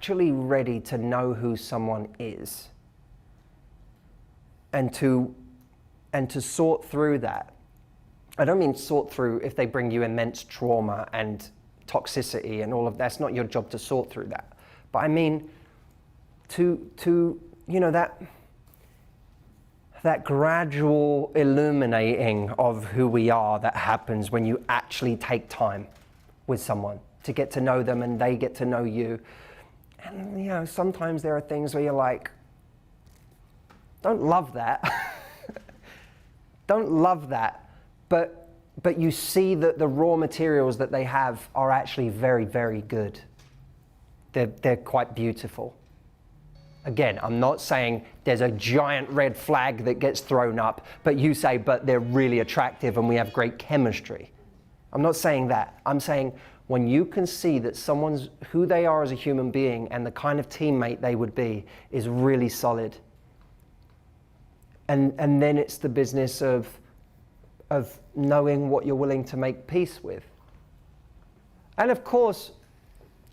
actually ready to know who someone is and to sort through that. I don't mean sort through if they bring you immense trauma and toxicity and all of that's not your job to sort through that. But I mean to you know, that gradual illuminating of who we are that happens when you actually take time with someone to get to know them and they get to know you. And you know, sometimes there are things where you're like, don't love that. Don't love that. But you see that the raw materials that they have are actually very, very good. They're quite beautiful. Again, I'm not saying there's a giant red flag that gets thrown up, but you say, but they're really attractive and we have great chemistry. I'm not saying that. I'm saying when you can see that someone's, who they are as a human being and the kind of teammate they would be is really solid. And then it's the business of knowing what you're willing to make peace with. And of course,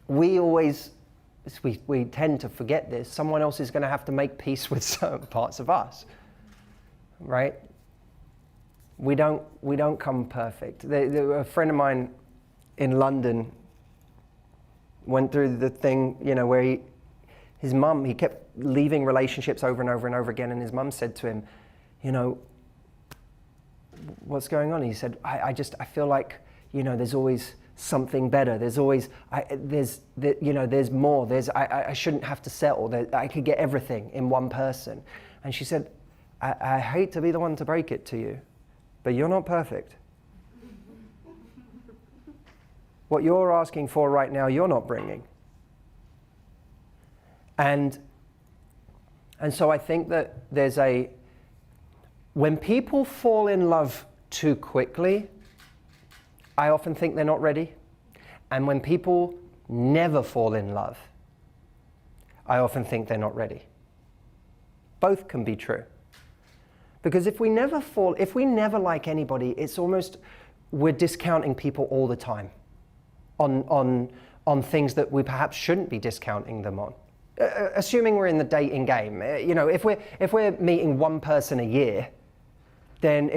we tend to forget this. Someone else is going to have to make peace with certain parts of us, right? We don't come perfect. A friend of mine in London went through the thing, you know, where his mum, he kept leaving relationships over and over and over again, and his mum said to him, you know, what's going on? He said, I feel like, you know, there's always something better. There's always, you know, there's more. I shouldn't have to settle. I could get everything in one person. And she said, I hate to be the one to break it to you, but you're not perfect. What you're asking for right now, you're not bringing. And so I think that when people fall in love too quickly, I often think they're not ready. And when people never fall in love, I often think they're not ready. Both can be true. Because if we never like anybody, it's almost, we're discounting people all the time on things that we perhaps shouldn't be discounting them on. Assuming we're in the dating game, you know, if we're meeting one person a year, then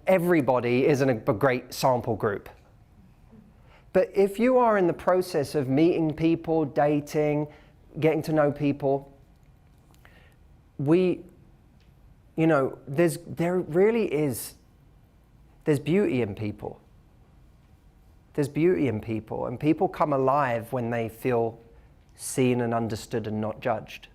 everybody isn't a great sample group. But if you are in the process of meeting people, dating, getting to know people, you know, there's beauty in people. There's beauty in people, and people come alive when they feel seen and understood and not judged.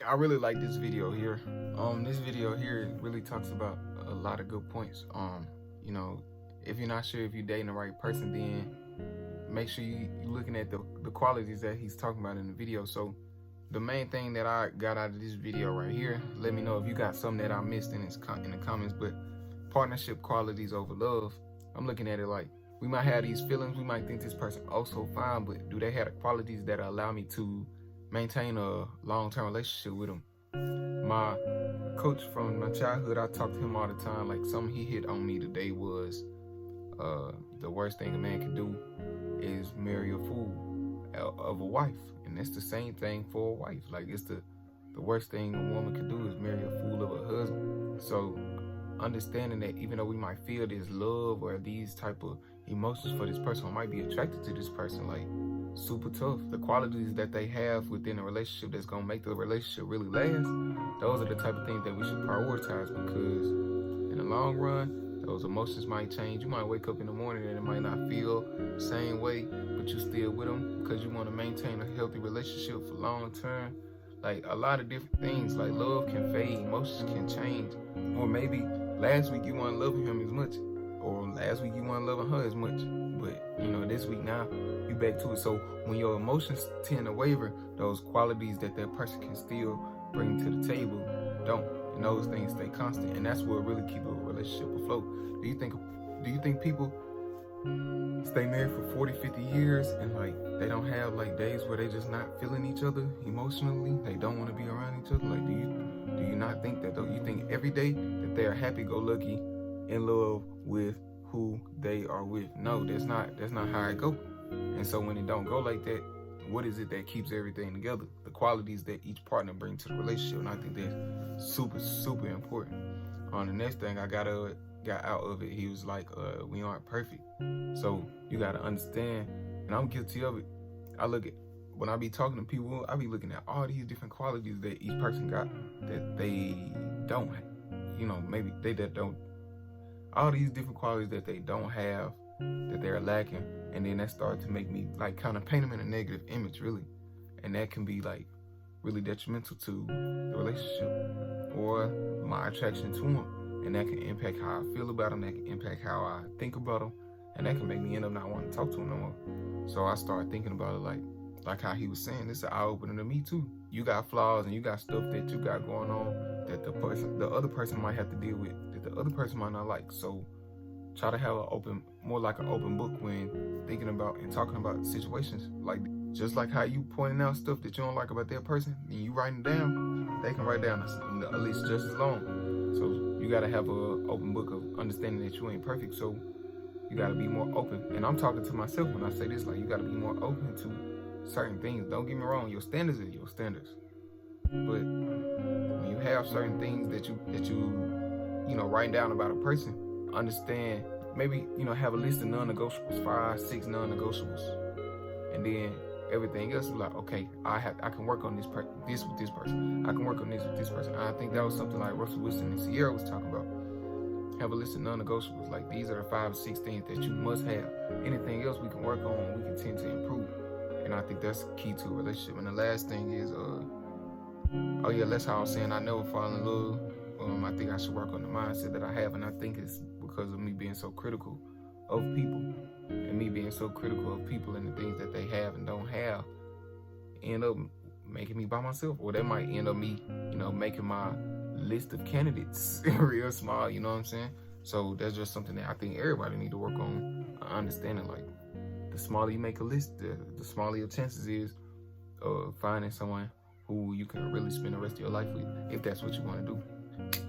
I really like this video here. This video here really talks about a lot of good points. You know, if you're not sure if you're dating the right person, then make sure you're looking at the qualities that he's talking about in the video. So the main thing that I got out of this video right here, let me know if you got something that I missed in the comments, but partnership qualities over love. I'm looking at it like, we might have these feelings, we might think this person also fine, but do they have the qualities that allow me to maintain a long-term relationship with them? My coach from my childhood, I talk to him all the time. Like, something he hit on me today was the worst thing a man can do is marry a fool of a wife. And it's the same thing for a wife. Like, it's the worst thing a woman can do is marry a fool of a husband. So understanding that even though we might feel this love or these type of emotions for this person, or might be attracted to this person, like, super tough. The qualities that they have within a relationship that's gonna make the relationship really last, those are the type of things that we should prioritize, because in the long run, those emotions might change. You might wake up in the morning and it might not feel the same way, but you still with them because you want to maintain a healthy relationship for long term. Like, a lot of different things, like love can fade, emotions can change, or maybe last week you weren't loving him as much, or last week you weren't loving her as much, but you know, this week now you back to it. So when your emotions tend to waver, those qualities that person can still bring to the table don't, and those things stay constant, and that's what really keep a relationship afloat. Do you think people stay married for 40, 50 years and like they don't have like days where they just not feeling each other emotionally. They don't want to be around each other. Like, do you not think that though? You think every day that they are happy-go-lucky, in love with who they are with? No, that's not how it go. And so when it don't go like that, what is it that keeps everything together? The qualities that each partner brings to the relationship. And I think that's super, super important. On the next thing I got out of it, he was like, we aren't perfect. So you got to understand, and I'm guilty of it. When I be talking to people, I be looking at all these different qualities that each person got that they don't have. You know, maybe they that don't, all these different qualities that they don't have, that they're lacking. And then that started to make me like kind of paint them in a negative image, really. And that can be like really detrimental to the relationship or my attraction to them. And that can impact how I feel about them. That can impact how I think about them. And that can make me end up not wanting to talk to them no more. So I started thinking about it like how he was saying, this is an eye-opener to me too. You got flaws and you got stuff that you got going on that the other person might have to deal with, that the other person might not like. So try to have more like an open book when thinking about and talking about situations. Like, just like how you pointing out stuff that you don't like about that person, and you writing it down, they can write down at least just as long. So you gotta have an open book of understanding that you ain't perfect. So you gotta be more open. And I'm talking to myself when I say this, like, you gotta be more open to certain things. Don't get me wrong, your standards are your standards. But when you have certain things that you know, writing down about a person, understand, maybe, you know, have a list of non-negotiables, 5, 6 non-negotiables. And then everything else is like, okay, I can work on this with this person. I can work on this with this person. And I think that was something like Russell Wilson and Sierra was talking about. Have a list of non-negotiables. Like, these are the 5 or 6 things that you must have. Anything else we can work on, we can tend to improve. And I think that's key to a relationship. And the last thing is, oh yeah, that's how I was saying I never fall in love. I think I should work on the mindset that I have, and I think it's because of me being so critical of people, and me being so critical of people and the things that they have and don't have, end up making me by myself, or that might end up me, you know, making my list of candidates real small. You know what I'm saying? So that's just something that I think everybody need to work on, understanding. Like, the smaller you make a list, the smaller your chances is of finding someone who you can really spend the rest of your life with, if that's what you want to do.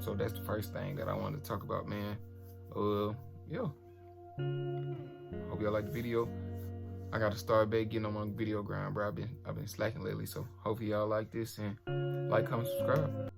So that's the first thing that I wanted to talk about, man. Yeah. Hope y'all like the video. I gotta start back getting on my video grind, bro. I've been slacking lately, so hopefully y'all like this, and like, comment, subscribe.